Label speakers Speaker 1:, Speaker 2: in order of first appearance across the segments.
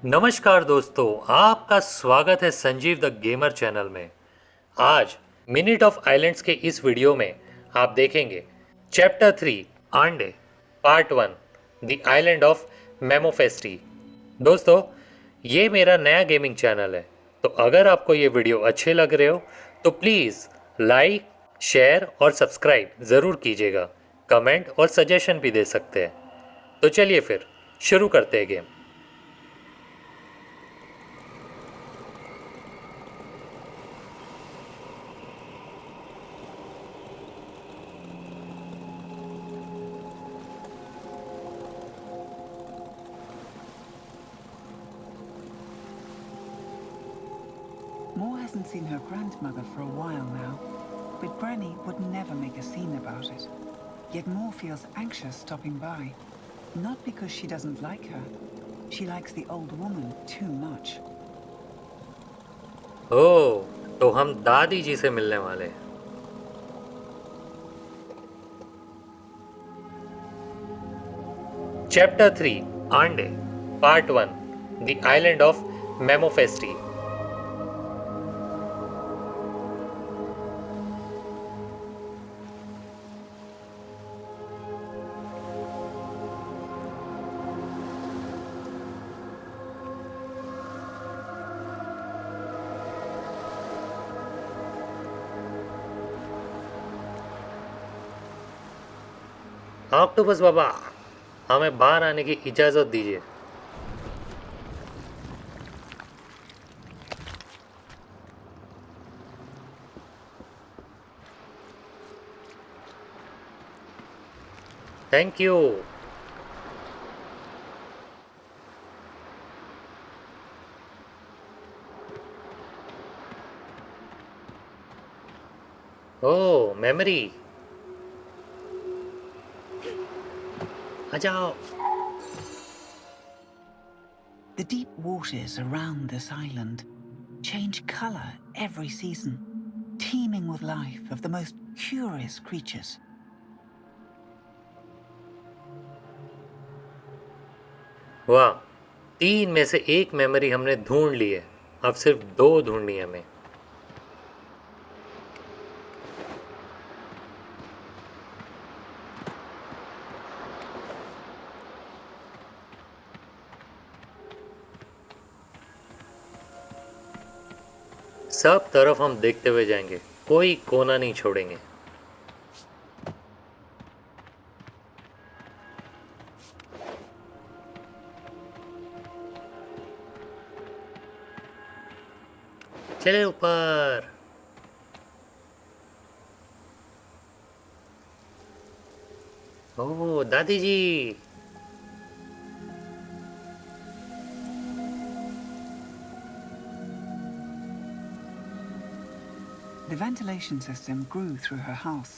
Speaker 1: नमस्कार दोस्तों, आपका स्वागत है संजीव द गेमर चैनल में। आज मिनट ऑफ आइलैंड्स के इस वीडियो में आप देखेंगे चैप्टर 3 आंडे पार्ट 1 द आइलैंड ऑफ मेमोफेस्टी। दोस्तों, ये मेरा नया गेमिंग चैनल है, तो अगर आपको ये वीडियो अच्छे लग रहे हो तो प्लीज़ लाइक, शेयर और सब्सक्राइब ज़रूर कीजिएगा। कमेंट और सजेशन भी दे सकते हैं। तो चलिए फिर शुरू करते हैं game.
Speaker 2: Mo hasn't seen her grandmother for a while now, but Granny would never make a scene about it. Yet Mo feels anxious stopping by. Not because she doesn't like her. She likes the old woman too much.
Speaker 1: ओह, तो हम दादी जी से मिलने वाले हैं। Chapter 3 आंडे part 1 the island of मेमोफेस्टी। Octopus बाबा, हमें बाहर आने की इजाज़त दीजिए। Thank you. ओह, मेमोरी, आ जाओ।
Speaker 2: The deep waters around this island change color every season, teeming with life of the most curious creatures.
Speaker 1: वाह, 3 में से एक मेमोरी हमने ढूंढ ली है। अब सिर्फ 2 ढूंढनी है हमें। सब तरफ हम देखते हुए जाएंगे, कोई कोना नहीं छोड़ेंगे। चले ऊपर। ओह दादी जी।
Speaker 2: The ventilation system grew through her house,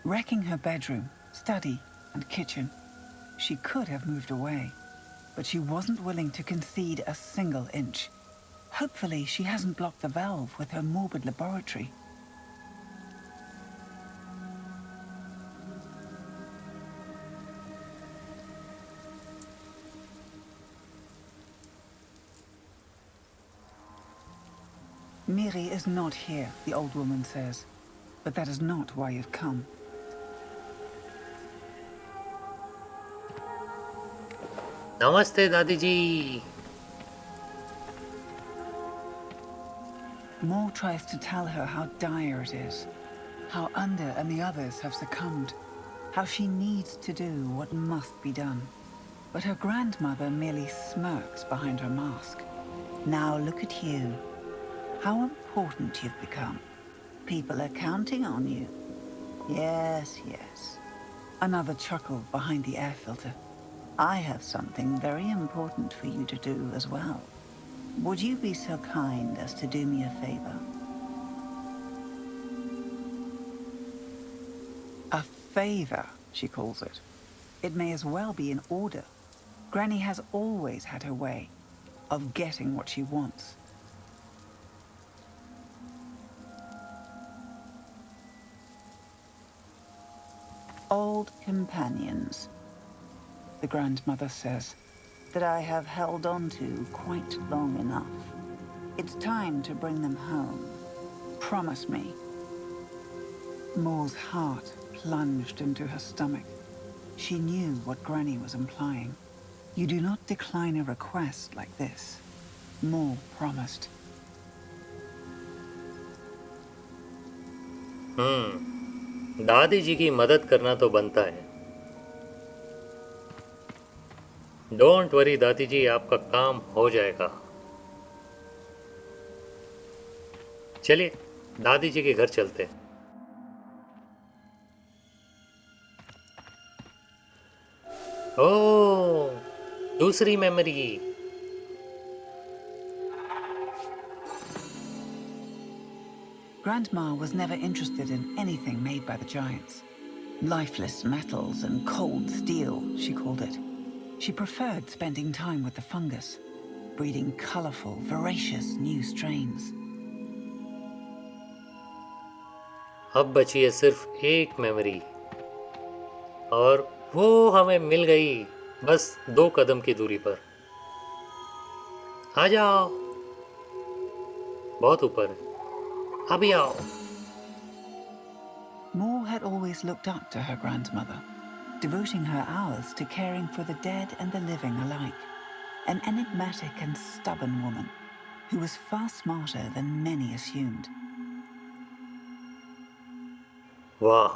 Speaker 2: wrecking her bedroom, study, and kitchen. She could have moved away, but she wasn't willing to concede a single inch. Hopefully, she hasn't blocked the valve with her morbid laboratory. Miri is not here, the old woman says. But that is not why you've come.
Speaker 1: नमस्ते दादी जी।
Speaker 2: Mo tries to tell her how dire it is, how Ande and the others have succumbed, how she needs to do what must be done. But her grandmother merely smirks behind her mask. Now look at you. How important you've become. People are counting on you. Yes, yes. Another chuckle behind the air filter. I have something very important for you to do as well. Would you be so kind as to do me a favor? A favor, she calls it. It may as well be an order. Granny has always had her way of getting what she wants. Old companions, the grandmother says. that I have held on to quite long enough. It's time to bring them home. Promise me. Moore's heart plunged into her stomach. She knew what Granny was implying. You do not decline a request like this. Moore promised.
Speaker 1: दादी जी की मदद करना तो बनता है। Don't worry दादी जी, आपका काम हो जाएगा। चलिए दादी जी के घर चलते हैं। ओह, दूसरी memory.
Speaker 2: Grandma was never interested in anything made by the giants. Lifeless metals and cold steel, she called it. She preferred spending time with the fungus, breeding colorful, voracious new strains.
Speaker 1: अब बची है सिर्फ एक memory, और वो हमें मिल गई बस 2 कदम की दूरी पर। आ जाओ, बहुत ऊपर है, अभी आओ।
Speaker 2: Moore had always looked up to her grandmother, devoting her hours to caring for the dead and the living alike. An enigmatic and stubborn woman who was far smarter than many assumed.
Speaker 1: वाह,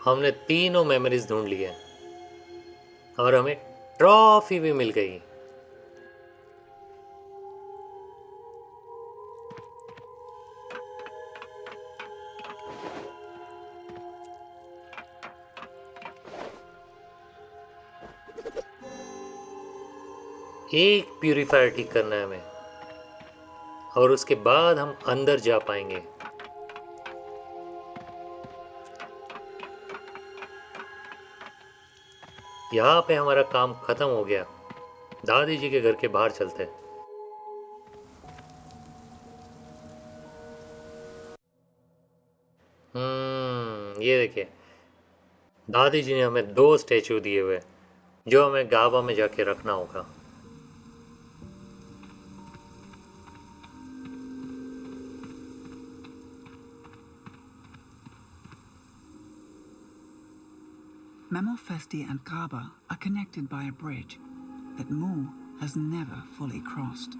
Speaker 1: हमने तीनों memories ढूंढ लिए और हमें trophy भी मिल गई। एक प्यूरिफायर ठीक करना है हमें, और उसके बाद हम अंदर जा पाएंगे। यहाँ पे हमारा काम खत्म हो गया। दादी जी के घर के बाहर चलते हैं। ये देखिए, दादी जी ने हमें 2 स्टैचू दिए हुए, जो हमें गाबा में जाके रखना होगा।
Speaker 2: Memorfesti and Kaaba are connected by a bridge that Moore has never fully crossed.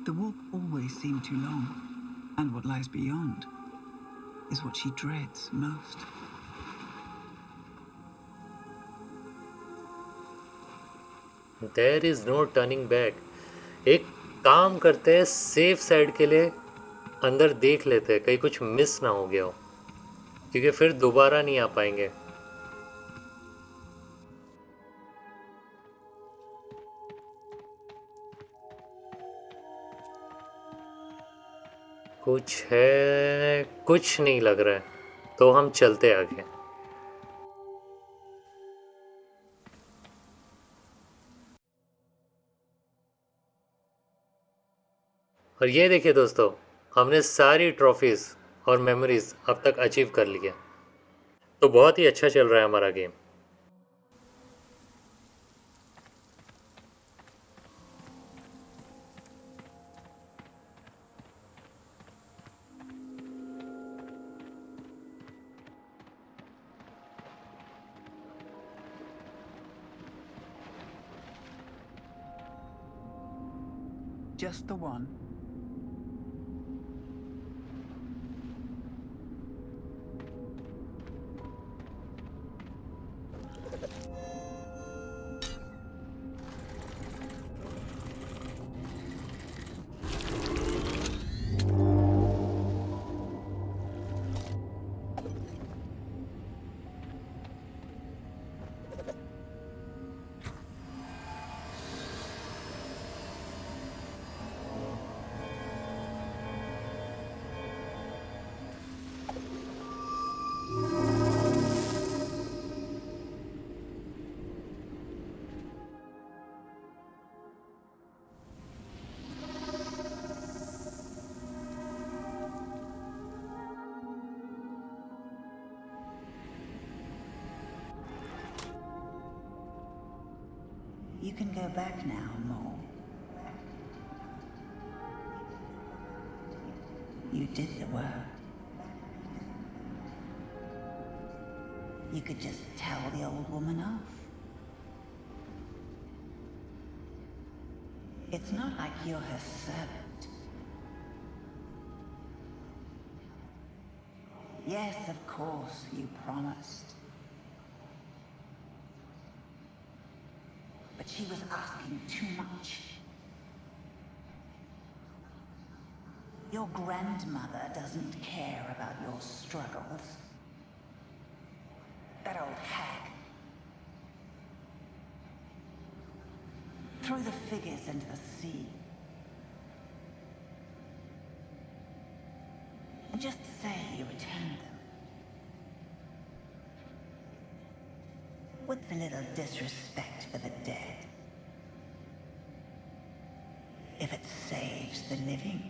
Speaker 2: The walk always seemed too long, and what lies beyond is what she dreads most.
Speaker 1: There is no turning back. एक काम करते हैं, safe side के लिए अंदर देख लेते हैं, कहीं कुछ मिस ना हो गया हो, क्योंकि फिर दोबारा नहीं आ पाएंगे। कुछ है, कुछ नहीं लग रहा है, तो हम चलते आगे। और ये देखिए दोस्तों, हमने सारी ट्रॉफीज और मेमोरीज अब तक अचीव कर ली है, तो बहुत ही अच्छा चल रहा है हमारा game.
Speaker 2: Just the one. You can go back now, Mo. You did the work. You could just tell the old woman off. It's not like you're her servant. Yes, of course, you promised. But she was asking too much. Your grandmother doesn't care about your struggles. That old hag. Throw the figures into the sea. And just say you returned them. What's a little disrespect for the dead? If it saves the living.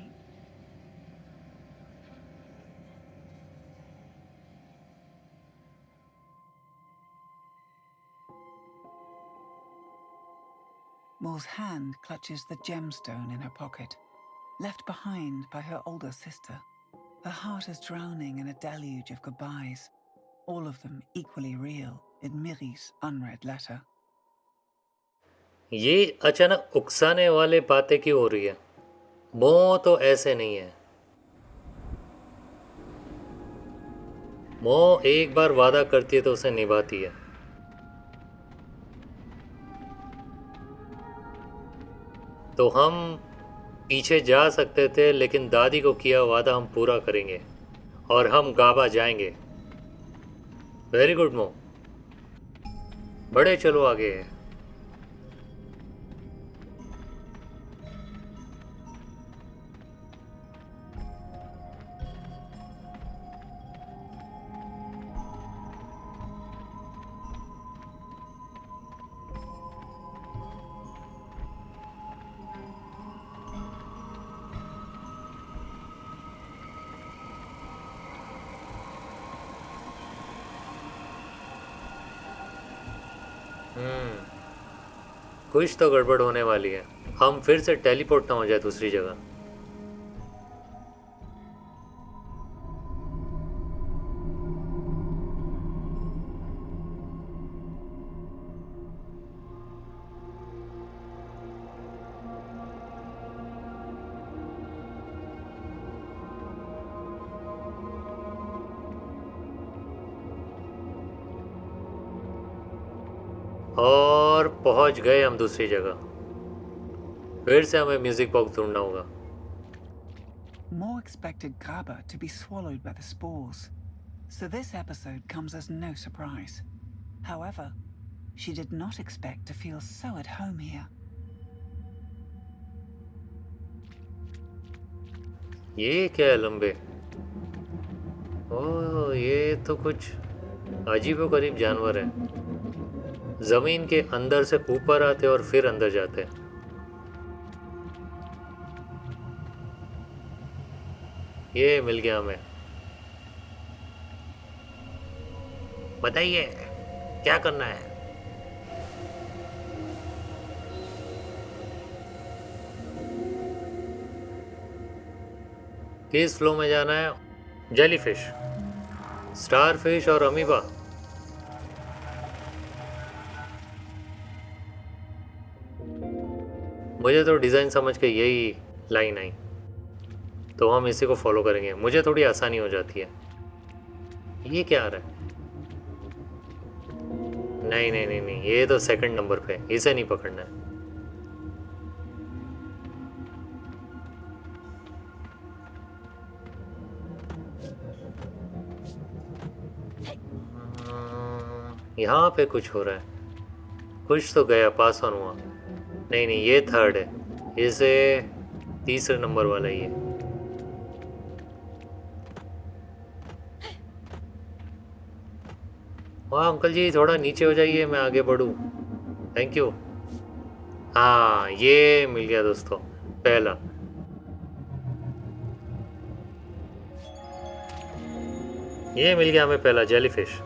Speaker 2: Moore's hand clutches the gemstone in her pocket, left behind by her older sister. Her heart is drowning in a deluge of goodbyes, all of them equally real in Miri's unread letter.
Speaker 1: ये अचानक उकसाने वाले बातें क्यों हो रही है? मोह तो ऐसे नहीं है। मोह एक बार वादा करती है तो उसे निभाती है। तो हम पीछे जा सकते थे, लेकिन दादी को किया वादा हम पूरा करेंगे और हम गाबा जाएंगे। वेरी गुड मोह, बड़े चलो आगे। कुछ तो गड़बड़ होने वाली है। हम फिर से टेलीपोर्ट ना हो जाए दूसरी जगह। और पहुंच गए हम दूसरी जगह। फिर से हमें म्यूजिक बॉक्स ढूंढना होगा।
Speaker 2: More expected Graba to be swallowed by the spores, so this episode comes as no surprise. However, she did not expect to feel so at home here.
Speaker 1: ये क्या है लंबे? ओह, ये तो कुछ अजीबोगरीब जानवर है। जमीन के अंदर से ऊपर आते और फिर अंदर जाते। ये मिल गया हमें। बताइए क्या करना है? किस फ्लो में जाना है? जेलीफिश, स्टारफिश और अमीबा। मुझे तो डिज़ाइन समझ के यही लाइन आई, तो हम इसी को फॉलो करेंगे। मुझे थोड़ी आसानी हो जाती है। ये क्या आ रहा है? नहीं नहीं नहीं नहीं, ये तो सेकंड नंबर पे, इसे नहीं पकड़ना है। यहाँ पे कुछ हो रहा है। कुछ तो गया, पास ऑन हुआ। नहीं नहीं, ये थर्ड है, इसे तीसरे नंबर वाला ही है। वाह अंकल जी, थोड़ा नीचे हो जाइए, मैं आगे बढ़ूँ। Thank you. हाँ, ये मिल गया दोस्तों, पहला। ये मिल गया हमें पहला जेलीफिश।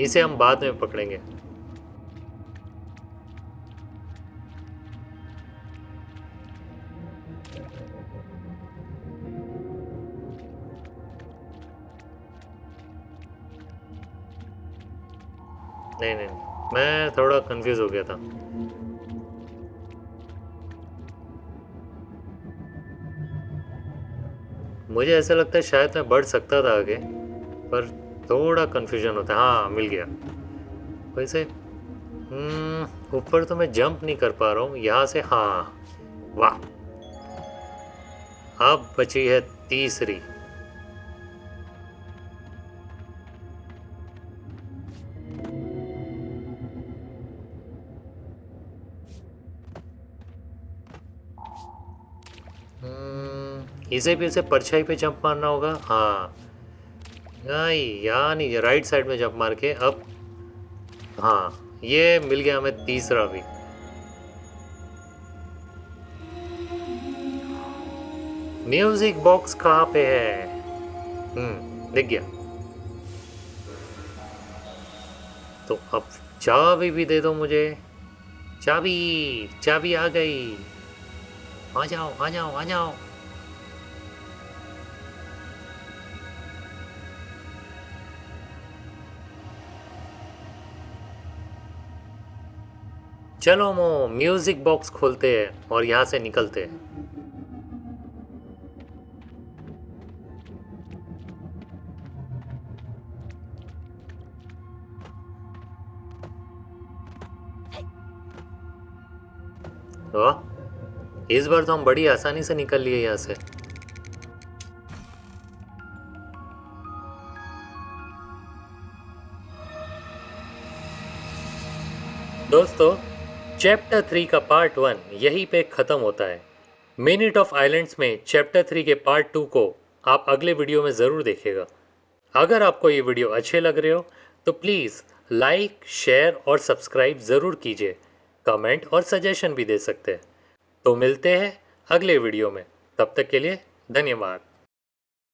Speaker 1: इसे हम बाद में पकड़ेंगे। नहीं नहीं, मैं थोड़ा कंफ्यूज हो गया था। मुझे ऐसा लगता है शायद मैं बढ़ सकता था आगे, पर थोड़ा कंफ्यूजन होता है। हाँ, मिल गया। वैसे ऊपर तो मैं जंप नहीं कर पा रहा हूँ यहाँ से। हाँ, वाह। अब बची है तीसरी। इसे भी इसे परछाई पे जंप मारना होगा। हाँ, नहीं यहाँ नहीं, राइट साइड में जंप मार के। अब हाँ, ये मिल गया हमें तीसरा भी। म्यूजिक बॉक्स कहाँ पे है? दिख गया। तो अब चाबी भी दे दो मुझे। चाबी, चाबी आ गई। आ जाओ आ जाओ आ जाओ। चलो मो, म्यूजिक बॉक्स खोलते हैं और यहाँ से निकलते हैं। वाह, इस बार तो हम बड़ी आसानी से निकल लिए यहाँ से। दोस्तों, चैप्टर 3 का पार्ट 1 यहीं पे ख़त्म होता है। मिनट ऑफ आइलैंड्स में चैप्टर 3 के पार्ट 2 को आप अगले वीडियो में ज़रूर देखिएगा। अगर आपको ये वीडियो अच्छे लग रहे हो तो प्लीज़ लाइक, शेयर और सब्सक्राइब ज़रूर कीजिए। कमेंट और सजेशन भी दे सकते हैं। तो मिलते हैं अगले वीडियो में। तब तक के लिए धन्यवाद।